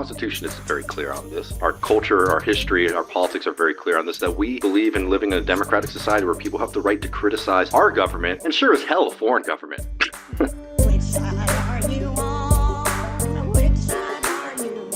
Constitution is very clear on this. Our culture, our history, our politics are very clear on this, that we believe in living in a democratic society where people have the right to criticize our government and sure as hell a foreign government. Which side are you on? Which side are you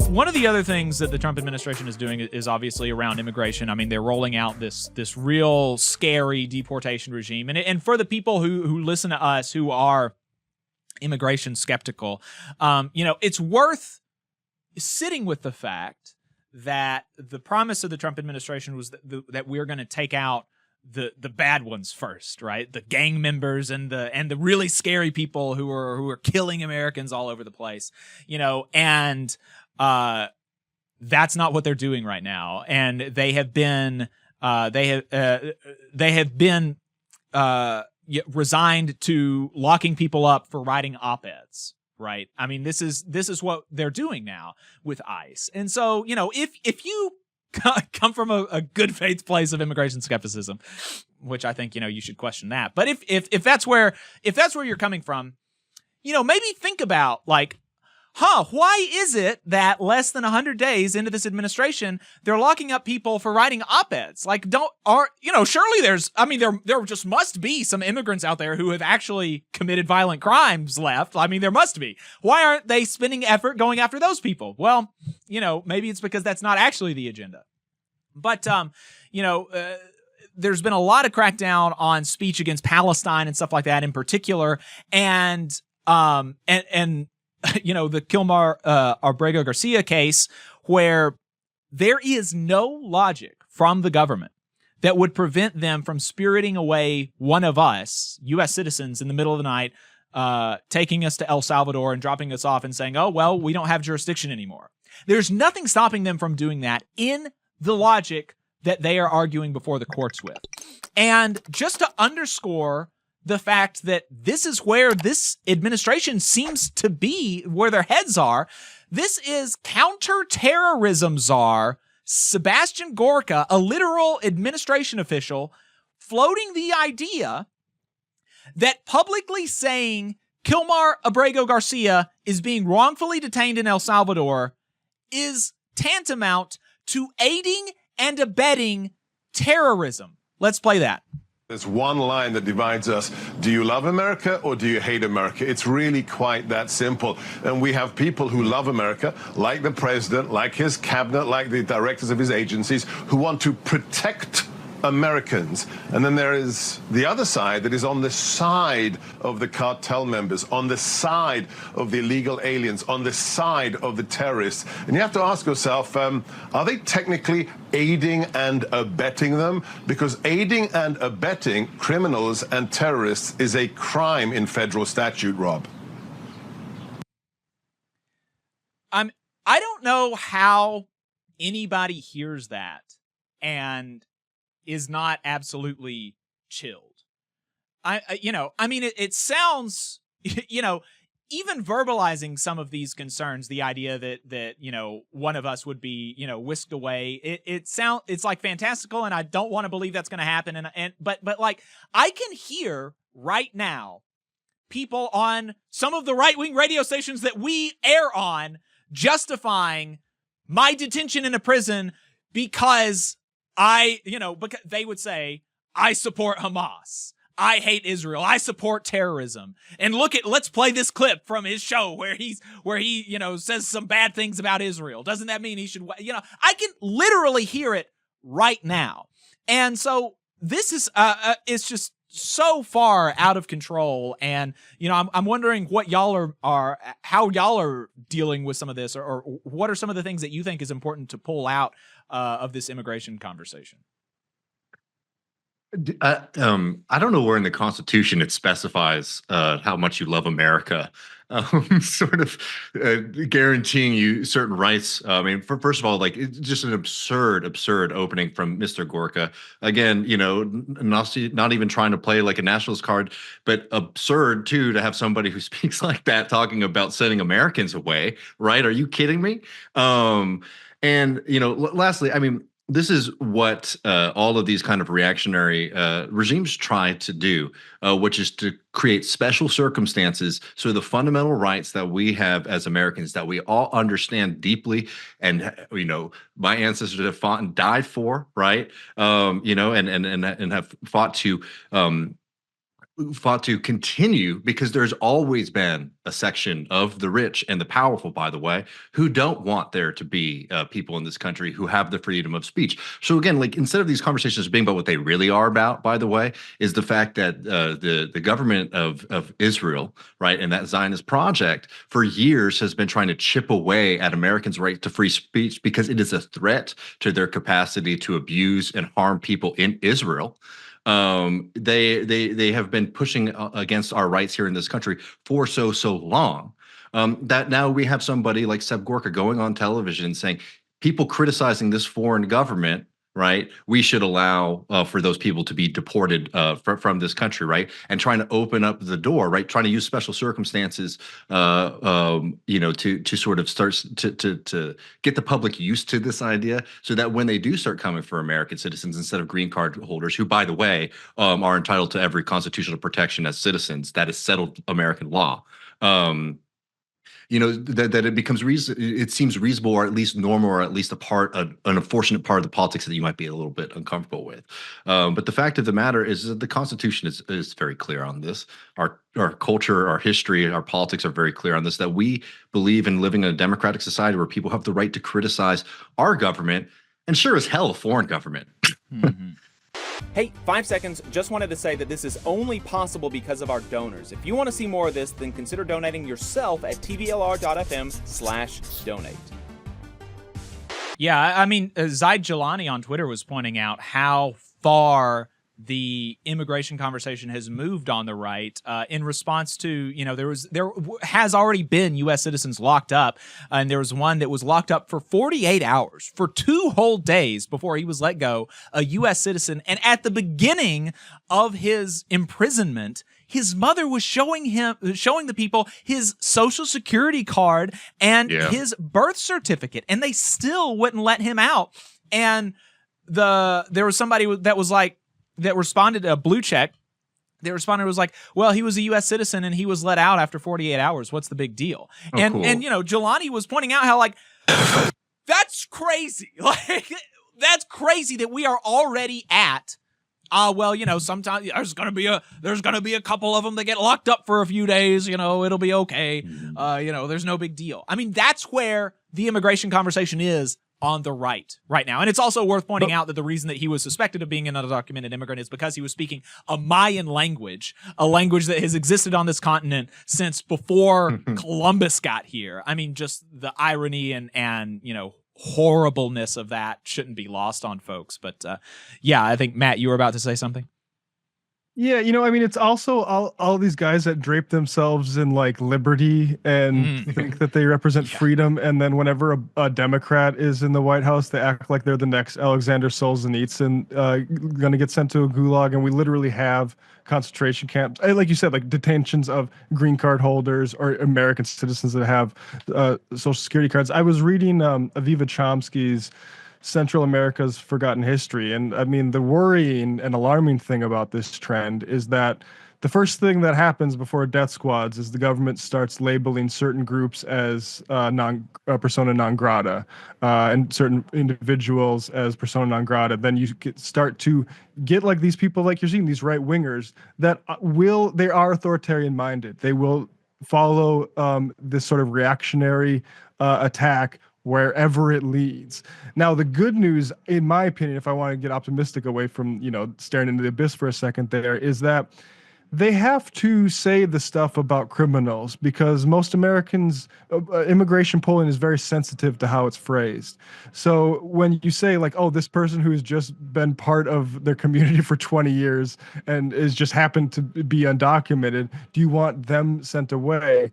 on? One of the other things that the Trump administration is doing is obviously around immigration. I mean, they're rolling out this real scary deportation regime. And for the people who listen to us who are immigration skeptical, it's worth sitting with the fact that the promise of the Trump administration was that we're going to take out the bad ones first, right? The gang members and the really scary people who are killing Americans all over the place, and that's not what they're doing right now. And they have been resigned to locking people up for writing op-eds, right? I mean, this is what they're doing now with ICE. And so, if you come from a good faith place of immigration skepticism, which I think, you should question that. But if that's where you're coming from, maybe think about why is it that less than 100 days into this administration, they're locking up people for writing op-eds? Surely there just must be some immigrants out there who have actually committed violent crimes left. I mean, there must be. Why aren't they spending effort going after those people? Well, maybe it's because that's not actually the agenda. But, there's been a lot of crackdown on speech against Palestine and stuff like that in particular. And the Kilmar Abrego Garcia case, where there is no logic from the government that would prevent them from spiriting away one of us, U.S. citizens, in the middle of the night, taking us to El Salvador and dropping us off and saying, oh, well, we don't have jurisdiction anymore. There's nothing stopping them from doing that in the logic that they are arguing before the courts with. And just to underscore the fact that this is where this administration seems to be, where their heads are, this is counterterrorism czar Sebastian Gorka, a literal administration official, floating the idea that publicly saying Kilmar Abrego Garcia is being wrongfully detained in El Salvador is tantamount to aiding and abetting terrorism. Let's play that. There's one line that divides us. Do you love America or do you hate America? It's really quite that simple. And we have people who love America, like the president, like his cabinet, like the directors of his agencies, who want to protect Americans. And then there is the other side that is on the side of the cartel members, on the side of the illegal aliens, on the side of the terrorists. And you have to ask yourself, are they technically aiding and abetting them? Because aiding and abetting criminals and terrorists is a crime in federal statute, Rob. I don't know how anybody hears that and is not absolutely chilled. It sounds, even verbalizing some of these concerns, the idea that one of us would be, whisked away, it's like fantastical, and I don't want to believe that's going to happen. But I can hear right now people on some of the right-wing radio stations that we air on justifying my detention in a prison because because they would say, I support Hamas. I hate Israel. I support terrorism. And let's play this clip from his show where he says some bad things about Israel. Doesn't that mean he should, I can literally hear it right now. And so this is, it's just so far out of control. And, I'm wondering what y'all how y'all are dealing with some of this, or what are some of the things that you think is important to pull out of this immigration conversation? I don't know where in the Constitution it specifies how much you love America, sort of guaranteeing you certain rights. First of all, it's just an absurd opening from Mr. Gorka. Again, not even trying to play like a nationalist card, but absurd too to have somebody who speaks like that talking about sending Americans away. Right? Are you kidding me? Lastly, this is what all of these kind of reactionary regimes try to do, which is to create special circumstances so the fundamental rights that we have as Americans, that we all understand deeply, and my ancestors have fought and died for, right? And have fought to continue, because there's always been a section of the rich and the powerful, by the way, who don't want there to be people in this country who have the freedom of speech. So again, like, instead of these conversations being about what they really are about, by the way, is the fact that the government of Israel, right, and that Zionist project for years has been trying to chip away at Americans' right to free speech because it is a threat to their capacity to abuse and harm people in Israel. They have been pushing against our rights here in this country for so long, that now we have somebody like Seb Gorka going on television saying people criticizing this foreign government, right? We should allow for those people to be deported from this country, right? And trying to open up the door, right? Trying to use special circumstances, to sort of start to get the public used to this idea, so that when they do start coming for American citizens instead of green card holders, who, by the way, are entitled to every constitutional protection as citizens, that is settled American law. That it becomes it seems reasonable, or at least normal, or at least an unfortunate part of the politics that you might be a little bit uncomfortable with. But the fact of the matter is that the Constitution is very clear on this. Our culture, our history, our politics are very clear on this, that we believe in living in a democratic society where people have the right to criticize our government, and sure as hell a foreign government. Mm-hmm. Hey, 5 seconds, just wanted to say that this is only possible because of our donors. If you want to see more of this, then consider donating yourself at tvlr.fm/donate. Yeah, I mean, Zaid Jilani on Twitter was pointing out how far the immigration conversation has moved on the right in response to, there has already been U.S. citizens locked up, and there was one that was locked up for 48 hours, for 2 whole days before he was let go, a U.S. citizen. And at the beginning of his imprisonment, his mother was showing the people his social security card and his birth certificate, and they still wouldn't let him out. And there was somebody that was like, that responded, a blue check, they responded, was like, well, he was a U.S. citizen and he was let out after 48 hours. What's the big deal? Oh, cool. And Jelani was pointing out how, like, that's crazy. Like, that's crazy that we are already at, sometimes there's gonna be a couple of them that get locked up for a few days, it'll be okay. There's no big deal. I mean, that's where the immigration conversation is on the right now. And it's also worth pointing out that the reason that he was suspected of being an undocumented immigrant is because he was speaking a Mayan language, a language that has existed on this continent since before Columbus got here. I mean, just the irony and horribleness of that shouldn't be lost on folks. But I think, Matt, you were about to say something. Yeah, it's also all these guys that drape themselves in like liberty and think that they represent freedom, and then whenever a Democrat is in the White House, they act like they're the next Alexander Solzhenitsyn, going to get sent to a gulag. And we literally have concentration camps, like you said, like detentions of green card holders or American citizens that have social security cards. I was reading Aviva Chomsky's Central America's Forgotten History. And I mean, the worrying and alarming thing about this trend is that the first thing that happens before death squads is the government starts labeling certain groups as persona non grata, and certain individuals as persona non grata. Then you start to get like these people, like you're seeing, these right wingers that they are authoritarian minded. They will follow this sort of reactionary attack wherever it leads. Now, the good news, in my opinion, if I want to get optimistic away from, staring into the abyss for a second there, is that they have to say the stuff about criminals, because most Americans, immigration polling is very sensitive to how it's phrased. So when you say like, oh, this person who's just been part of their community for 20 years and is just happened to be undocumented, do you want them sent away?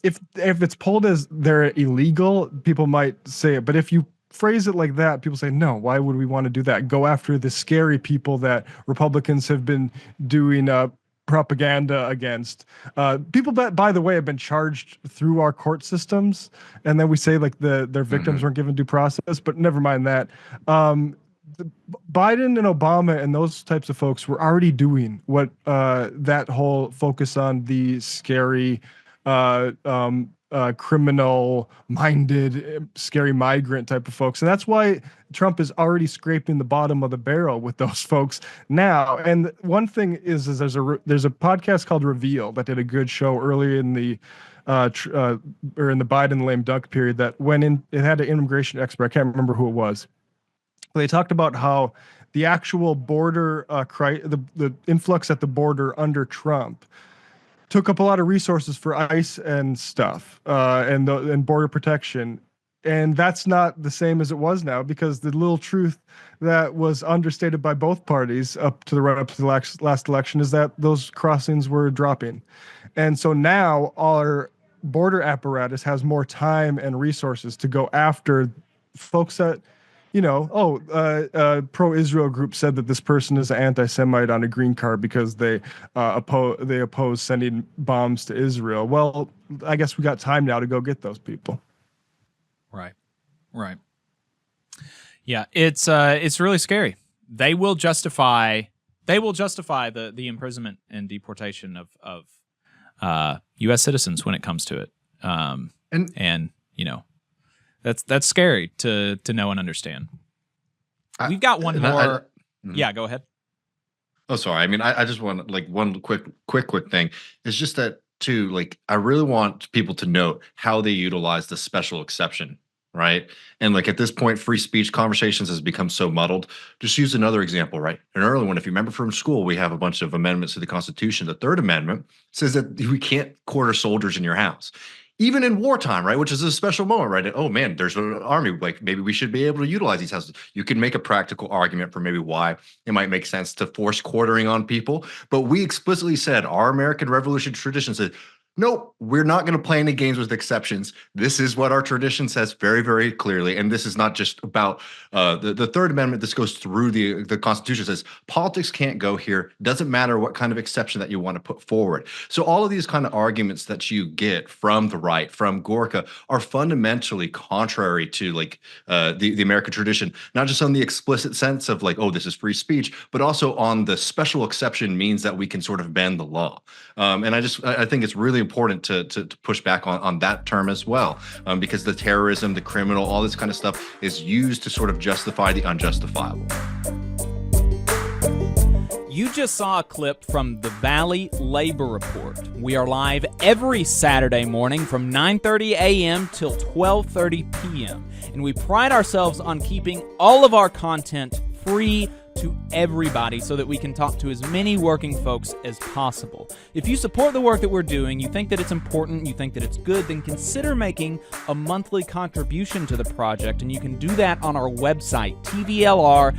If it's polled as they're illegal, people might say it. But if you phrase it like that, people say, no, why would we want to do that? Go after the scary people that Republicans have been doing propaganda against. People that, by the way, have been charged through our court systems. And then we say like their victims weren't given due process, but never mind that. Biden and Obama and those types of folks were already doing what that whole focus on the scary, criminal-minded, scary migrant type of folks, and that's why Trump is already scraping the bottom of the barrel with those folks now. And one thing is there's a podcast called Reveal that did a good show earlier in the or in the Biden lame duck period that went in. It had an immigration expert. I can't remember who it was. They talked about how the actual border, the influx at the border under Trump took up a lot of resources for ICE and stuff, and border protection. And that's not the same as it was now, because the little truth that was understated by both parties up to the last election is that those crossings were dropping. And so now our border apparatus has more time and resources to go after folks that, pro-Israel group said that this person is an anti-Semite on a green card because they oppose sending bombs to Israel. Well, I guess we got time now to go get those people. Right. Yeah, it's really scary. They will justify the imprisonment and deportation of U.S. citizens when it comes to it. And that's scary to know and understand. We've got one more. Yeah, go ahead. Oh, sorry. I mean, I just want one quick thing. It's just that too. I really want people to note how they utilize the special exception, right? And at this point, free speech conversations has become so muddled. Just use another example, right? An early one. If you remember from school, we have a bunch of amendments to the Constitution. The Third Amendment says that we can't quarter soldiers in your house. Even in wartime, right, which is a special moment, right? Oh man, there's an army. Maybe we should be able to utilize these houses. You can make a practical argument for maybe why it might make sense to force quartering on people. But we explicitly said our American Revolution tradition said, nope, we're not going to play any games with exceptions. This is what our tradition says very, very clearly. And this is not just about the Third Amendment. This goes through the Constitution. Says politics can't go here. Doesn't matter what kind of exception that you want to put forward. So all of these kind of arguments that you get from the right, from Gorka, are fundamentally contrary to the American tradition, not just on the explicit sense of oh, this is free speech, but also on the special exception means that we can sort of bend the law. And I think it's really important to push back on that term as well, because the terrorism, the criminal, all this kind of stuff is used to sort of justify the unjustifiable. You just saw a clip from the Valley Labor Report. We are live every Saturday morning from 9:30 a.m. till 12:30 p.m. And we pride ourselves on keeping all of our content free to everybody so that we can talk to as many working folks as possible. If you support the work that we're doing, you think that it's important, you think that it's good, then consider making a monthly contribution to the project, and you can do that on our website, tvlr.fm.